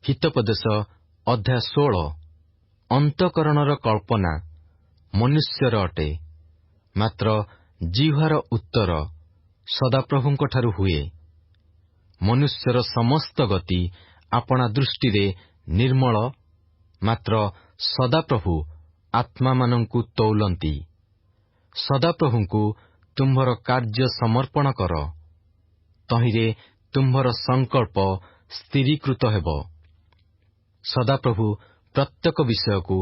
ହିତୋପଦେଶ ଅଧ୍ୟାୟ 16। ଅନ୍ତଃକରଣର କଳ୍ପନା ମନୁଷ୍ୟର ଅଟେ, ମାତ୍ର ଜିହ୍ବାର ଉତ୍ତର ସଦାପ୍ରଭୁଙ୍କଠାରୁ ହୁଏ। ମନୁଷ୍ୟର ସମସ୍ତ ଗତି ଆପଣା ଦୃଷ୍ଟିରେ ନିର୍ମଳ, ମାତ୍ର ସଦାପ୍ରଭୁ ଆତ୍ମାମାନଙ୍କୁ ତୌଲନ୍ତି। ସଦାପ୍ରଭୁଙ୍କୁ ତୁମ୍ଭର କାର୍ଯ୍ୟ ସମର୍ପଣ କର, ତହିଁରେ ତୁମ୍ଭର ସଂକଳ୍ପ ସ୍ଥିରୀକୃତ ହେବ। ସଦାପ୍ରଭୁ ପ୍ରତ୍ୟେକ ବିଷୟକୁ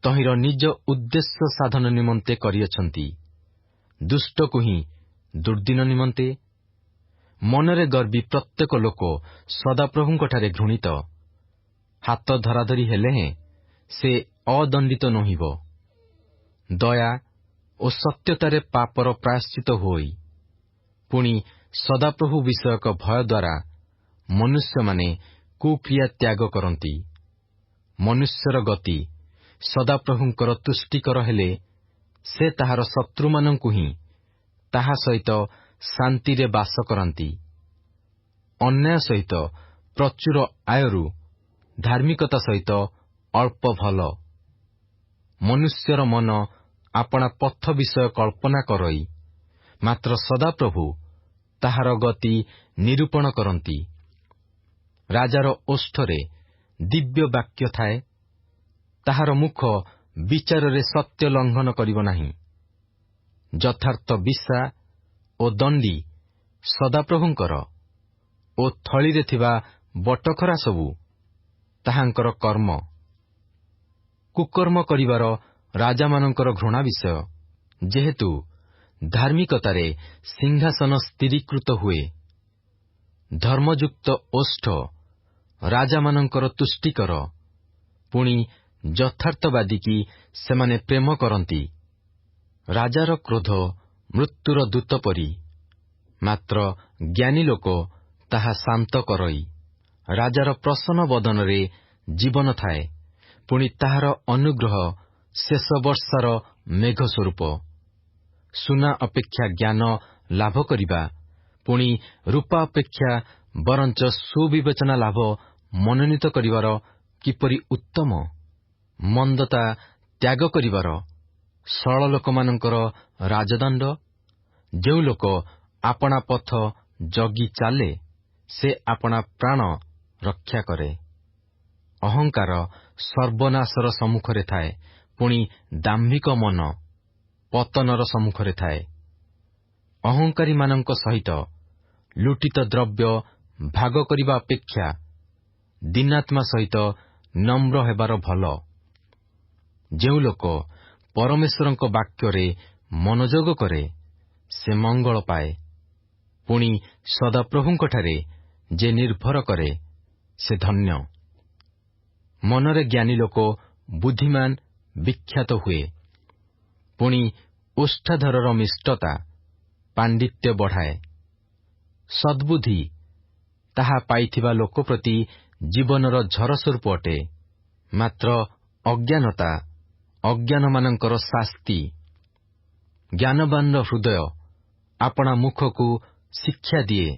ତହିଁର ନିଜ ଉଦ୍ଦେଶ୍ୟ ସାଧନ ନିମନ୍ତେ କରିଅଛନ୍ତି, ଦୁଷ୍ଟକୁ ହିଁ ଦୁର୍ଦ୍ଦିନ ନିମନ୍ତେ। ମନରେ ଗର୍ବୀ ପ୍ରତ୍ୟେକ ଲୋକ ସଦାପ୍ରଭୁଙ୍କଠାରେ ଘୃଣିତ। ହାତ ଧରାଧରି ହେଲେ ହେଁ ସେ ଅଦଣ୍ଡିତ ନୋହିବ। ଦୟା ଓ ସତ୍ୟତାରେ ପାପର ପ୍ରାୟଶ୍ଚିତ ହୋଇ, ପୁଣି ସଦାପ୍ରଭୁ ବିଷୟକ ଭୟ ଦ୍ୱାରା ମନୁଷ୍ୟମାନେ କୁକ୍ରିୟା ତ୍ୟାଗ କରନ୍ତି। ମନୁଷ୍ୟର ଗତି ସଦାପ୍ରଭୁଙ୍କର ତୁଷ୍ଟିକର ହେଲେ ସେ ତାହାର ଶତ୍ରୁମାନଙ୍କୁ ହିଁ ତାହା ସହିତ ଶାନ୍ତିରେ ବାସ କରାନ୍ତି। ଅନ୍ୟାୟ ସହିତ ପ୍ରଚୁର ଆୟରୁ ଧାର୍ମିକତା ସହିତ ଅଳ୍ପ ଭଲ। ମନୁଷ୍ୟର ମନ ଆପଣା ପଥ ବିଷୟ କଳ୍ପନା କରଇ, ମାତ୍ର ସଦାପ୍ରଭୁ ତାହାର ଗତି ନିରୂପଣ କରନ୍ତି। ରାଜାର ଓଷ୍ଠରେ ଦିବ୍ୟ ବାକ୍ୟ ଥାଏ, ତାହାର ମୁଖ ବିଚାରରେ ସତ୍ୟ ଲଙ୍ଘନ କରିବ ନାହିଁ। ଯଥାର୍ଥ ବିଶା ଓ ଦଣ୍ଡି ସଦାପ୍ରଭୁଙ୍କର, ଓ ଥଳିରେ ଥିବା ବଟଖରା ସବୁ ତାହାଙ୍କର କର୍ମ। କୁକର୍ମ କରିବାର ରାଜାମାନଙ୍କର ଘୃଣା ବିଷୟ, ଯେହେତୁ ଧାର୍ମିକତାରେ ସିଂହାସନ ସ୍ଥିରୀକୃତ ହୁଏ। ଧର୍ମଯୁକ୍ତ ଓଷ୍ଠ ରାଜାମାନଙ୍କର ତୁଷ୍ଟିକର, ପୁଣି ଯଥାର୍ଥବାଦୀ ସେମାନେ ପ୍ରେମ କରନ୍ତି। ରାଜାର କ୍ରୋଧ ମୃତ୍ୟୁର ଦୂତ ପରି, ମାତ୍ର ଜ୍ଞାନୀ ଲୋକ ତାହା ଶାନ୍ତ କରଇ। ରାଜାର ପ୍ରସନ୍ନ ବଦନରେ ଜୀବନ ଥାଏ, ପୁଣି ତାହାର ଅନୁଗ୍ରହ ଶେଷ ବର୍ଷାର ମେଘ ସ୍ୱରୂପ। ସୁନା ଅପେକ୍ଷା ଜ୍ଞାନ ଲାଭ କରିବା, ପୁଣି ରୂପା ଅପେକ୍ଷା ବରଞ୍ଚ ସୁବିବେଚନା ଲାଭ ମନୋନୀତ କରିବାର କିପରି ଉତ୍ତମ। ମନ୍ଦତା ତ୍ୟାଗ କରିବାର ସରଳ ଲୋକମାନଙ୍କର ରାଜଦଣ୍ଡ। ଯେଉଁ ଲୋକ ଆପଣା ପଥ ଜଗି ଚାଲେ, ସେ ଆପଣା ପ୍ରାଣ ରକ୍ଷା କରେ। ଅହଙ୍କାର ସର୍ବନାଶର ସମ୍ମୁଖରେ ଥାଏ, ପୁଣି ଦାମ୍ଭିକ ମନ ପତନର ସମ୍ମୁଖରେ ଥାଏ। ଅହଙ୍କାରୀମାନଙ୍କ ସହିତ ଲୁଟିତ ଦ୍ରବ୍ୟ ଭାଗ କରିବା ଅପେକ୍ଷା ଦୀନାତ୍ମା ସହିତ ନମ୍ର ହେବାର ଭଲ। ଯେଉଁ ଲୋକ ପରମେଶ୍ୱରଙ୍କ ବାକ୍ୟରେ ମନୋଯୋଗ କରେ, ସେ ମଙ୍ଗଳ ପାଏ। ପୁଣି ସଦାପ୍ରଭୁଙ୍କଠାରେ ଯେ ନିର୍ଭର କରେ, ସେ ଧନ୍ୟ। ମନରେ ଜ୍ଞାନୀ ଲୋକ ବୁଦ୍ଧିମାନ ବିଖ୍ୟାତ ହୁଏ, ପୁଣି ଓଷ୍ଠାଧରର ମିଷ୍ଟତା ପାଣ୍ଡିତ୍ୟ ବଢ଼ାଏ। ସଦ୍ବୁଦ୍ଧି ତାହା ପାଇଥିବା ଲୋକ ପ୍ରତି ଜୀବନର ଝରସ୍ୱରୂପ ଅଟେ, ମାତ୍ର ଅଜ୍ଞାନତା ଅଜ୍ଞାନମାନଙ୍କର ଶାସ୍ତି। ଜ୍ଞାନବାନର ହୃଦୟ ଆପଣା ମୁଖକୁ ଶିକ୍ଷା ଦିଏ,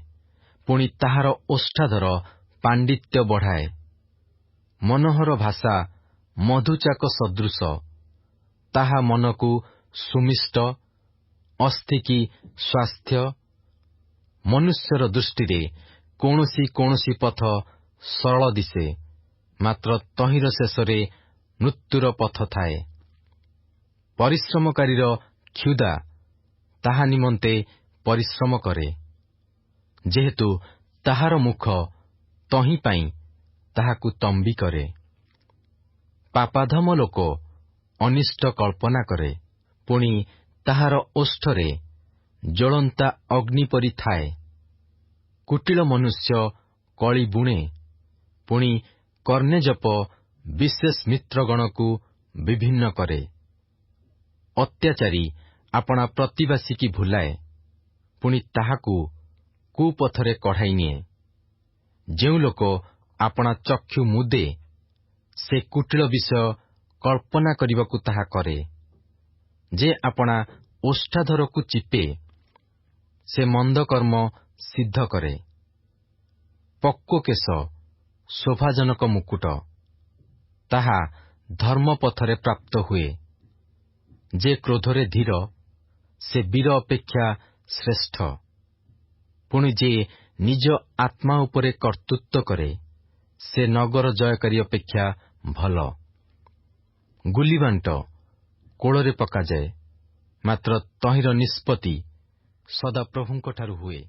ପୁଣି ତାହାର ଓଷ୍ଠାଧର ପାଣ୍ଡିତ୍ୟ ବଢ଼ାଏ। ମନୋହର ଭାଷା ମଧୁଚାକ ସଦୃଶ, ତାହା ମନକୁ ସୁମିଷ୍ଟ, ଅସ୍ଥିକି ସ୍ୱାସ୍ଥ୍ୟ। ମନୁଷ୍ୟର ଦୃଷ୍ଟିରେ କୌଣସି ପଥ ସରଳ ଦିଶେ, ମାତ୍ର ତହିଁର ଶେଷରେ ମୃତ୍ୟୁର ପଥ ଥାଏ। ପରିଶ୍ରମକାରୀର କ୍ଷୁଧା ତାହା ନିମନ୍ତେ ପରିଶ୍ରମ କରେ, ଯେହେତୁ ତାହାର ମୁଖ ତହିଁ ପାଇଁ ତାହାକୁ ତମ୍ବି କରେ। ପାପାଧମ ଲୋକ ଅନିଷ୍ଟ କଳ୍ପନା କରେ, ପୁଣି ତାହାର ଓଷ୍ଠରେ ଜ୍ୱଳନ୍ତା ଅଗ୍ନି ପରି ଥାଏ। କୁଟିଳ ମନୁଷ୍ୟ କଳି ବୁଣେ, ପୁଣି କର୍ଣ୍ଣେଜପ ବିଶେଷ ମିତ୍ରଗଣକୁ ବିଭିନ୍ନ କରେ। ଅତ୍ୟାଚାରୀ ଆପଣା ପ୍ରତିବାସୀକି ଭୁଲାଏ, ପୁଣି ତାହାକୁ କୁପଥରେ କଢ଼ାଇ ନିଏ। ଯେଉଁ ଲୋକ ଆପଣା ଚକ୍ଷୁ ମୁଦେ, ସେ କୁଟିଳ ବିଷୟ କଳ୍ପନା କରିବାକୁ ତାହା କରେ। ଯେ ଆପଣା ଓଷ୍ଠାଧରକୁ ଚିପେ, ସେ ମନ୍ଦ କର୍ମ ସିଦ୍ଧ କରେ। ପକ୍ୱ କେଶ ଶୋଭାଜନକ ମୁକୁଟ, ତାହା ଧର୍ମ ପଥରେ ପ୍ରାପ୍ତ ହୁଏ। ଯେ କ୍ରୋଧରେ ଧୀର, ସେ ବୀର ଅପେକ୍ଷା ଶ୍ରେଷ୍ଠ। ପୁଣି ଯେ ନିଜ ଆତ୍ମା ଉପରେ କର୍ତ୍ତୃତ୍ୱ କରେ, ସେ ନଗର ଜୟକାରୀ ଅପେକ୍ଷା ଭଲ। ଗୁଲିବାଣ୍ଟ କୋଳରେ ପକାଯାଏ, ମାତ୍ର ତହିଁର ନିଷ୍ପତ୍ତି ସଦାପ୍ରଭୁଙ୍କଠାରୁ ହୁଏ।